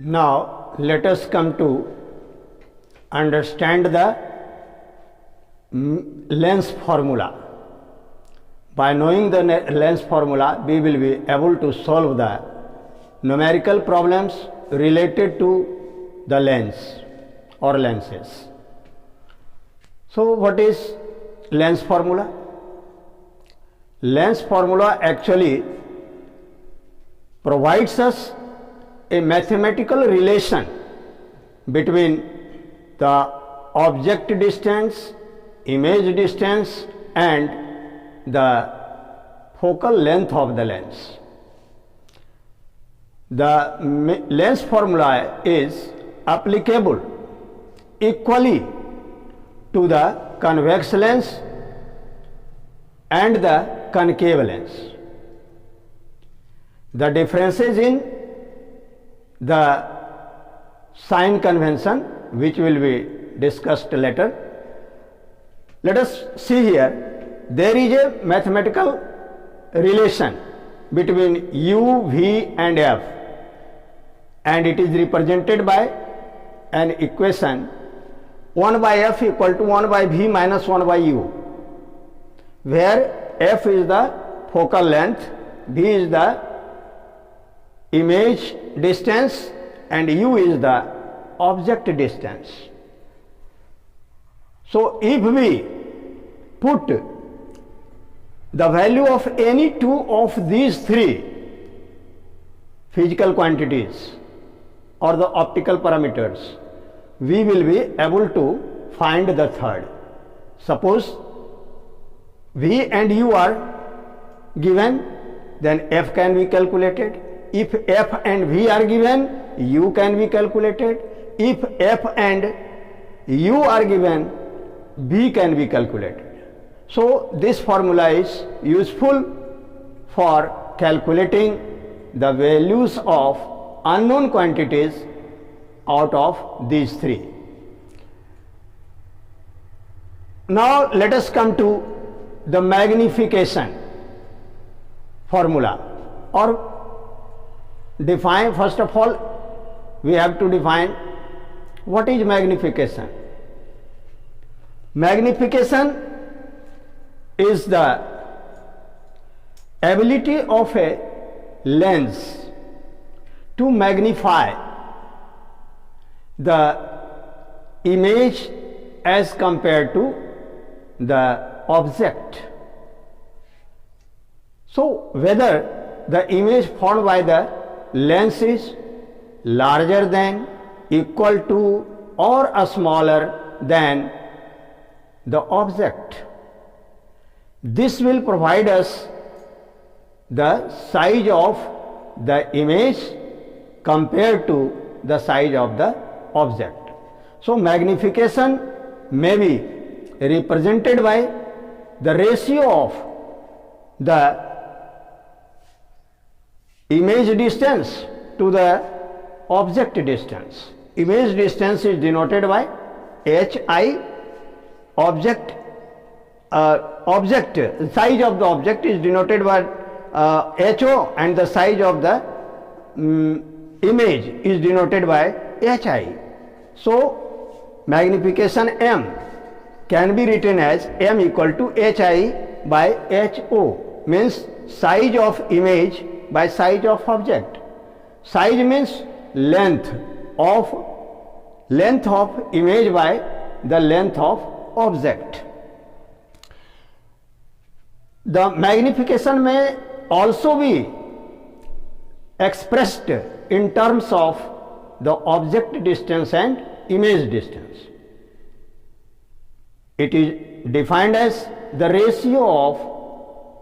Now let us come to understand the lens formula. By knowing the lens formula, we will be able to solve the numerical problems related to the lens or lenses. So what is lens formula? Lens formula actually provides us a mathematical relation between the object distance, image distance and the focal length of the lens. The lens formula is applicable equally to the convex lens and the concave lens. The differences in the sign convention, which will be discussed later. Let us see here. There is a mathematical relation between u, v and f, and it is represented by an equation 1 by f equal to 1 by v minus 1 by u, where f is the focal length, v is the image distance and u is the object distance. So if we put the value of any two of these three physical quantities or the optical parameters, we will be able to find the third. Suppose v and u are given, then f can be calculated. If f and v are given, u can be calculated. If f and u are given, v can be calculated. So this formula is useful for calculating the values of unknown quantities out of these three. Now let us come to the magnification formula, or define. First of all, we have to define what is magnification. Magnification is the ability of a lens to magnify the image as compared to the object. So whether the image formed by the lens is larger than, equal to or smaller than the object, this will provide us the size of the image compared to the size of the object. So magnification may be represented by the ratio of the image distance to the object distance. Image distance is denoted by hi. Size of the object is denoted by ho, and the size of the image is denoted by hi. So magnification m can be written as m equal to hi by ho, means size of image by size of object. Size means length of image by the length of object. The magnification may also be expressed in terms of the object distance and image distance. It is defined as the ratio of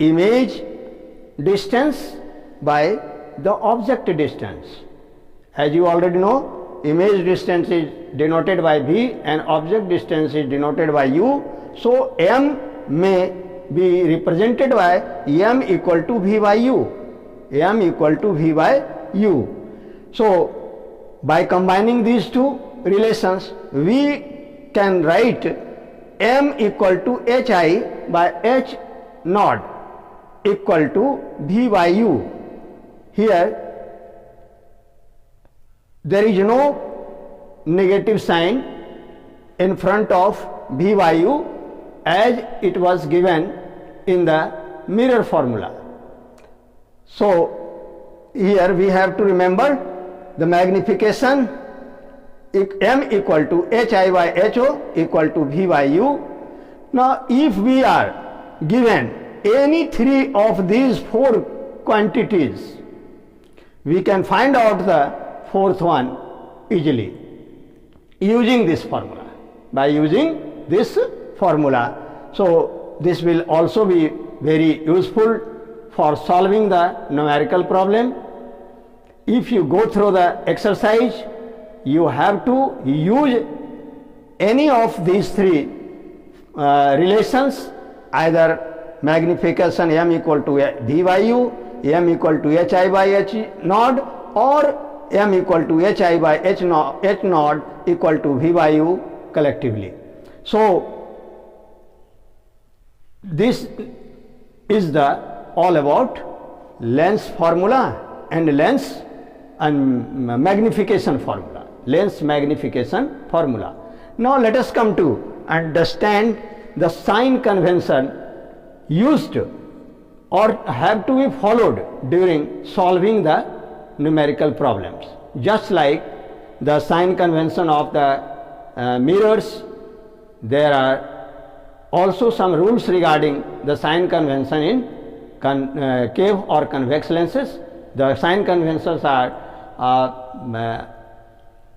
image distance by the object distance. As you already know, image distance is denoted by v and object distance is denoted by u. So m may be represented by m equal to v by u. M equal to v by u. So by combining these two relations, we can write m equal to hi by h naught equal to v by u. Here there is no negative sign in front of Vyu as it was given in the mirror formula. So here we have to remember the magnification M equal to Hi by Ho equal to V by U. Now if we are given any three of these four quantities, we can find out the fourth one easily using this formula, by using this formula. So this will also be very useful for solving the numerical problem. If you go through the exercise, you have to use any of these three relations, either magnification M equal to V by U, M equal to Hi by H naught, or M equal to Hi by H naught equal to V by U collectively. So this is the all about lens formula and lens and magnification formula, lens magnification formula. Now let us come to understand the sign convention used or have to be followed during solving the numerical problems. Just like the sign convention of the mirrors, there are also some rules regarding the sign convention in cave or convex lenses. The sign conventions are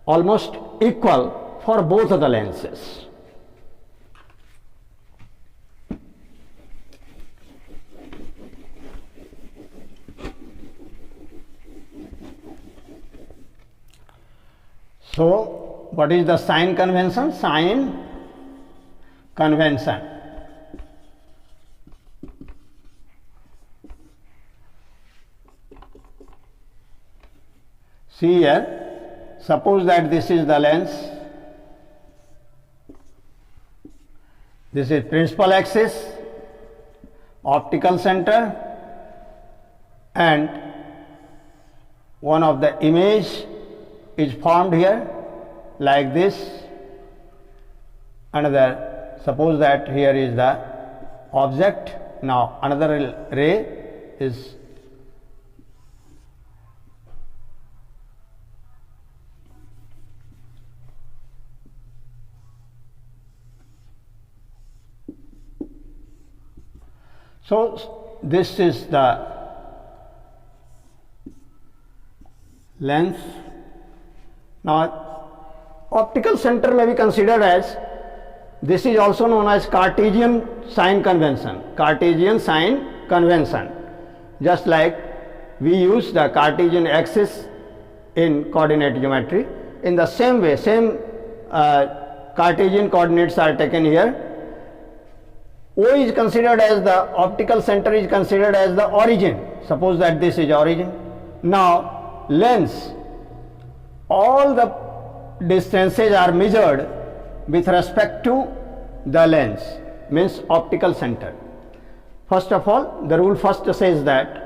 almost equal for both of the lenses. So what is the sign convention? Sign convention. See here, suppose that this is the lens, this is principal axis, optical center, and one of the image is formed here like this. Another, suppose that here is the object. Now another ray is so this is the lens. Now optical center may be considered as, this is also known as Cartesian sign convention, Cartesian sign convention. Just like we use the Cartesian axis in coordinate geometry, in the same way, same Cartesian coordinates are taken here. O is considered as the optical center, is considered as the origin. Suppose that this is origin. Now lens, all the distances are measured with respect to the lens, means optical center. First of all, the rule first says that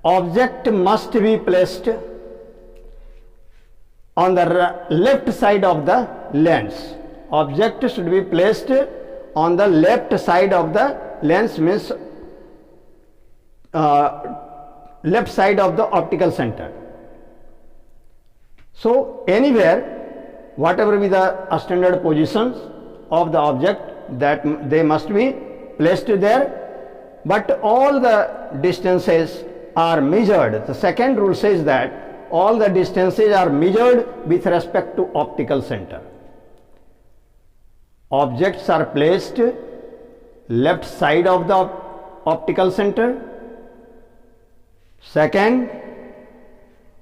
object must be placed on the left side of the lens. Object should be placed on the left side of the lens, means left side of the optical center. So anywhere, whatever be the standard positions of the object, that they must be placed there, but all the distances are measured. The second rule says that all the distances are measured with respect to optical center. Objects are placed left side of the optical center. Second,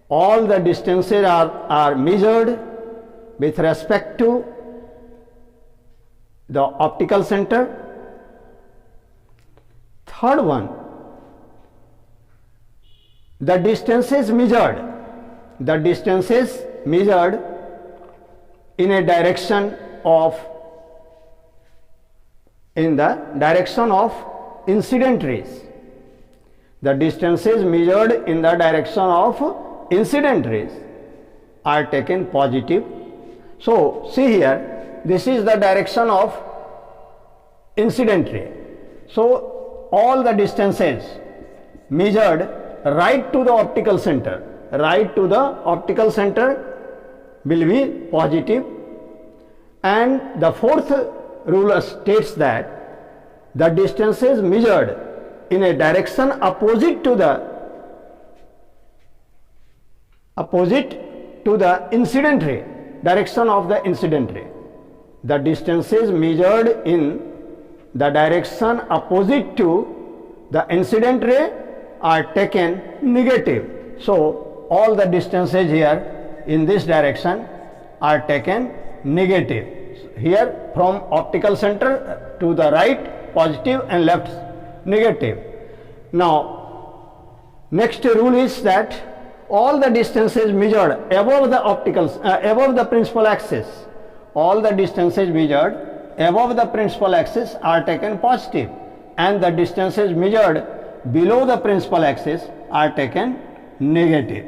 all the distances are measured with respect to the optical center. Third one, the distances measured in a direction of, in the direction of incident rays. The distances measured in the direction of incident rays are taken positive. So see here, this is the direction of incident ray. So all the distances measured right to the optical center, will be positive. And the fourth rule states that the distances measured in a direction opposite to the incident ray, direction of the incident ray. The distances measured in the direction opposite to the incident ray are taken negative. So all the distances here in this direction are taken negative. Here from optical center to the right positive and left negative. Now next rule is that all the distances measured above the principal axis, all the distances measured above the principal axis are taken positive, and the distances measured below the principal axis are taken negative.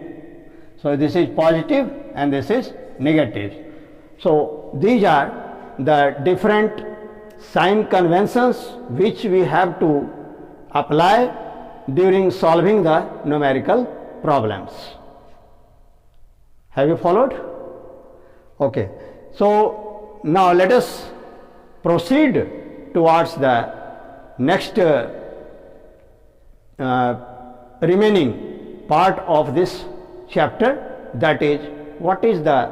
So this is positive and this is negative. So these are the different sign conventions which we have to apply during solving the numerical problems. Have you followed? Okay. So now let us proceed towards the next remaining part of this chapter, that is, what is the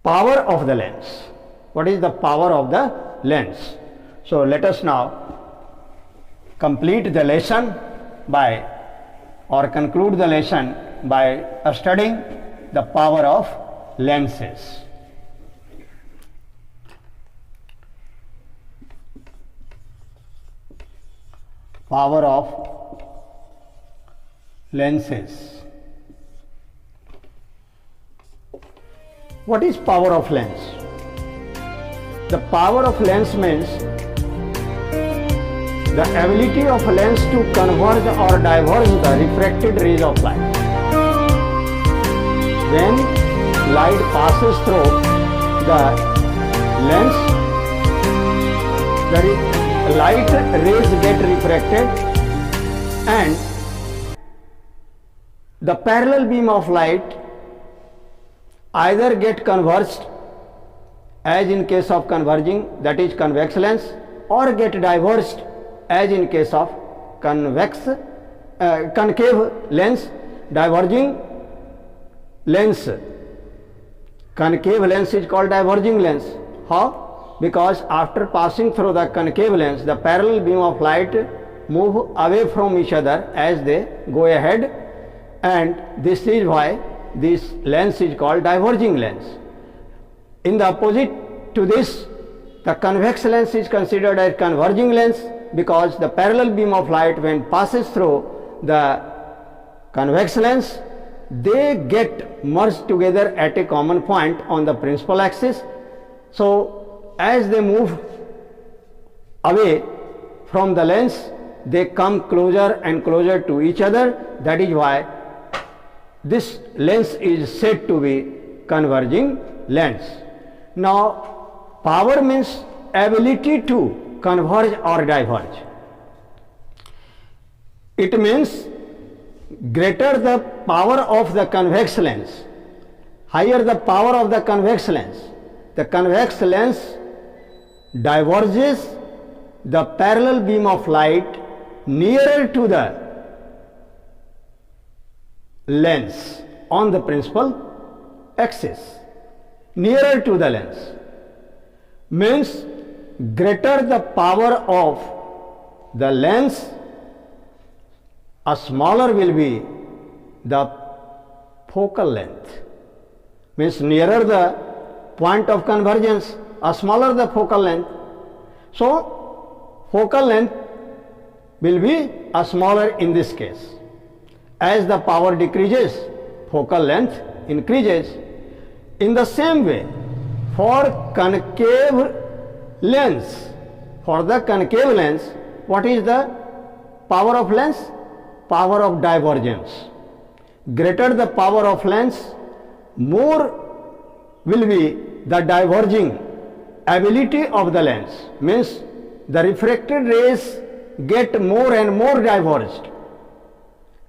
power of the lens? What is the power of the lens? So let us now complete the lesson by, or conclude the lesson by studying the power of lenses. Power of lenses. What is power of lens? The power of lens means the ability of a lens to converge or diverge the refracted rays of light. When light passes through the lens, the light rays get refracted and the parallel beam of light either get converged, as in case of converging, that is convex lens, or get diverged, as in case of concave lens, diverging lens. Concave lens is called diverging lens. How? Because after passing through the concave lens, the parallel beam of light move away from each other as they go ahead, and this is why this lens is called diverging lens. In the opposite to this, the convex lens is considered as converging lens, because the parallel beam of light, when passes through the convex lens, they get merged together at a common point on the principal axis. So as they move away from the lens, they come closer and closer to each other. That is why this lens is said to be converging lens. Now power means ability to converge or diverge. It means greater the power of the convex lens, higher the power of the convex lens, the convex lens diverges the parallel beam of light nearer to the lens on the principal axis. Nearer to the lens means greater the power of the lens, a smaller will be the focal length. Means nearer the point of convergence, a smaller the focal length. So focal length will be a smaller in this case. As the power decreases, focal length increases. In the same way, for concave lens, for the concave lens, what is the power of lens? Power of divergence. greater the power of lens, more will be the diverging ability of the lens. Means the refracted rays get more and more diverged,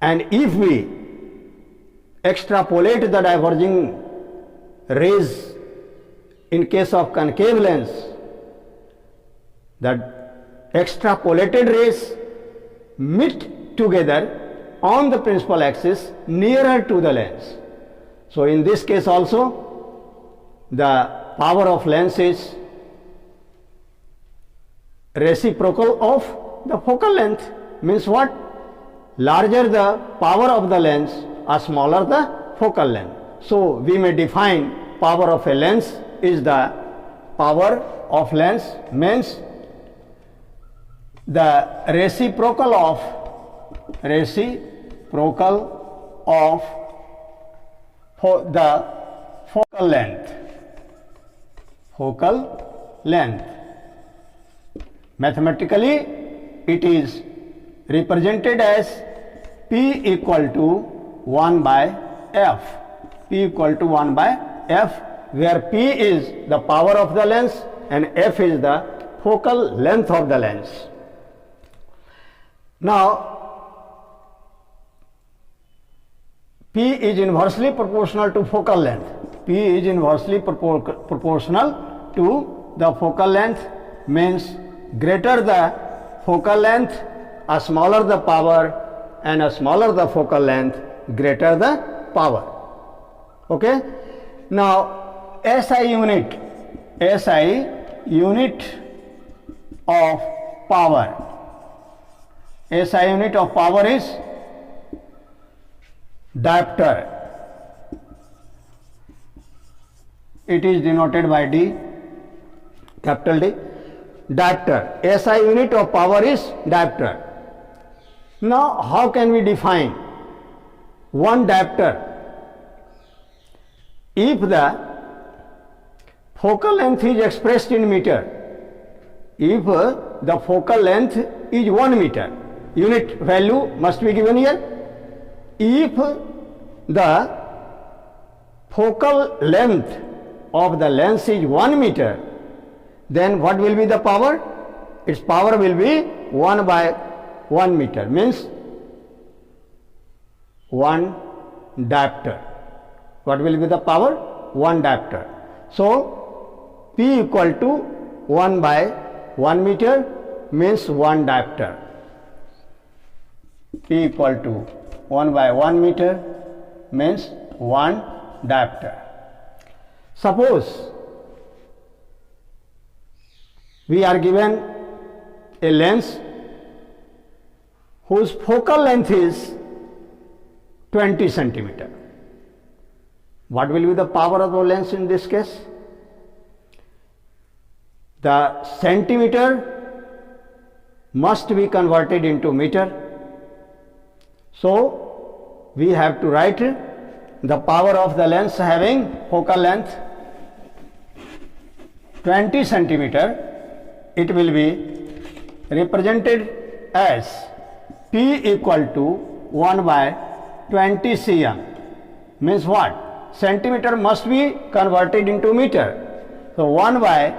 and if we extrapolate the diverging rays in case of concave lens, the extrapolated rays meet together on the principal axis nearer to the lens. So in this case also the power of lens is reciprocal of the focal length. Means what? Larger the power of the lens, smaller the focal length. So we may define power of a lens is the power of lens means the reciprocal of the focal length. Mathematically it is represented as P equal to 1 by F. P equal to 1 by F, where P is the power of the lens and F is the focal length of the lens. Now P is inversely proportional to focal length. P is inversely proportional to the focal length, means greater the focal length, smaller the power, and smaller the focal length, greater the power. Okay. Now SI unit of power. SI unit of power is diopter. It is denoted by D, capital D. Diopter. SI unit of power is diopter. Now how can we define one diopter? If the focal length is expressed in meter, if the focal length is 1 meter, unit value must be given here. If the focal length of the lens is 1 meter, then what will be the power? Its power will be 1 by 1 meter, means 1 diopter. What will be the power? 1 diopter. So P equal to 1 by 1 meter means 1 diopter. P equal to 1 by 1 meter means 1 diopter. Suppose we are given a lens whose focal length is 20 centimeter. What will be the power of the lens in this case? The centimeter must be converted into meter. So we have to write the power of the lens having focal length 20 centimeter. It will be represented as P equal to 1 by 20 cm. Means what? Centimeter must be converted into meter. So 1 by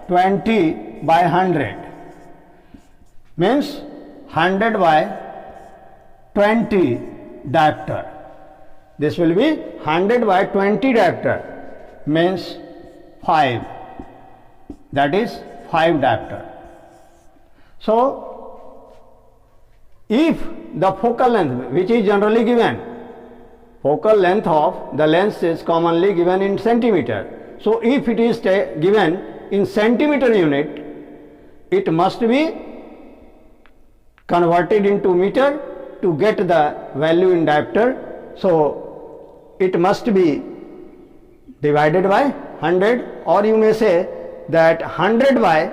20 by 100 means 100 by 20 diopter. This will be 100 by 20 diopter means 5. That is 5 diopter. So if the focal length, which is generally given, focal length of the lens is commonly given in centimeter. So if it is given in centimeter unit, it must be converted into meter to get the value in diopter. So it must be divided by 100, or you may say that 100 by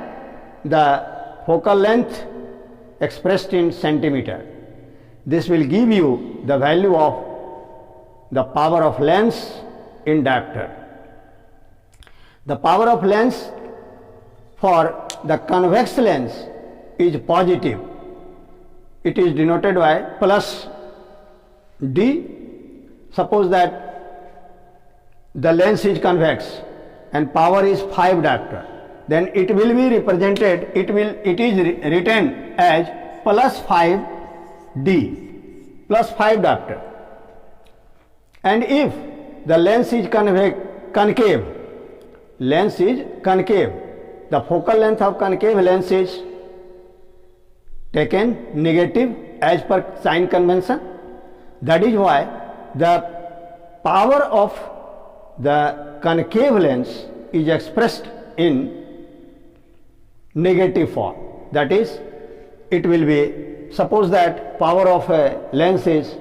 the focal length expressed in centimeter. This will give you the value of the power of lens in diopter. The power of lens for the convex lens is positive. It is denoted by plus D, suppose that the lens is convex and power is 5 diopter, then it will be represented, it is written as plus 5d, plus 5 diopter. And if the lens is concave, the focal length of concave lens is taken negative as per sign convention. That is why the power of the concave lens is expressed in negative form. That is, it will be, suppose that power of a lens is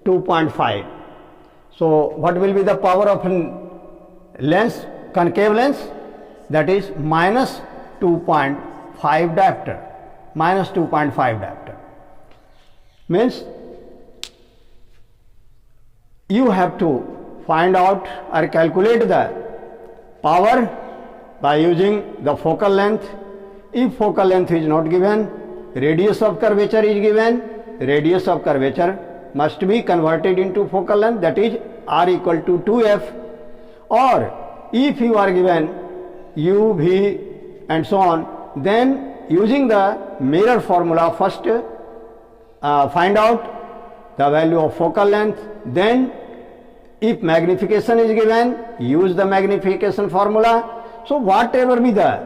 2.5. So what will be the power of lens, concave lens? That is minus 2.5 diopter. Minus 2.5 diopter means you have to find out or calculate the power by using the focal length. If focal length is not given, radius of curvature is given. Radius of curvature must be converted into focal length, that is r equal to 2f. Or if you are given u, v and so on, then using the mirror formula, first find out the value of focal length, then if magnification is given, use the magnification formula. So whatever be the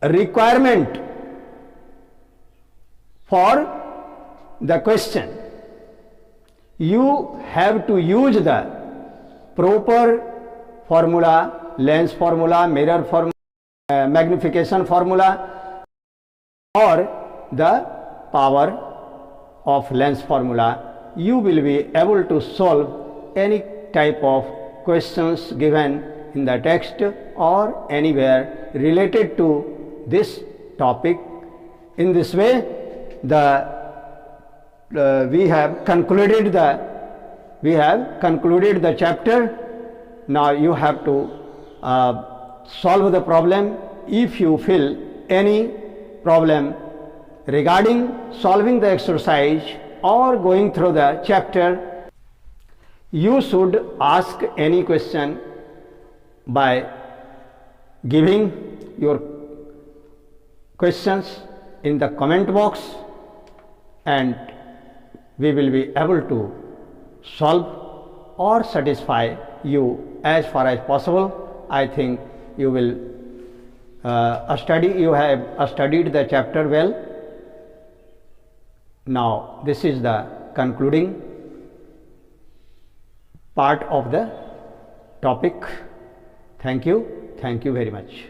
requirement for the question, you have to use the proper formula, lens formula, mirror formula, magnification formula, or the power of lens formula. You will be able to solve any type of questions given in the text or anywhere related to this topic. In this way, we have concluded the chapter. Now you have to solve the problem. If you feel any problem regarding solving the exercise or going through the chapter, you should ask any question by giving your questions in the comment box, and we will be able to solve or satisfy you as far as possible. I think you will you have studied the chapter well. Now this is the concluding part of the topic. Thank you very much.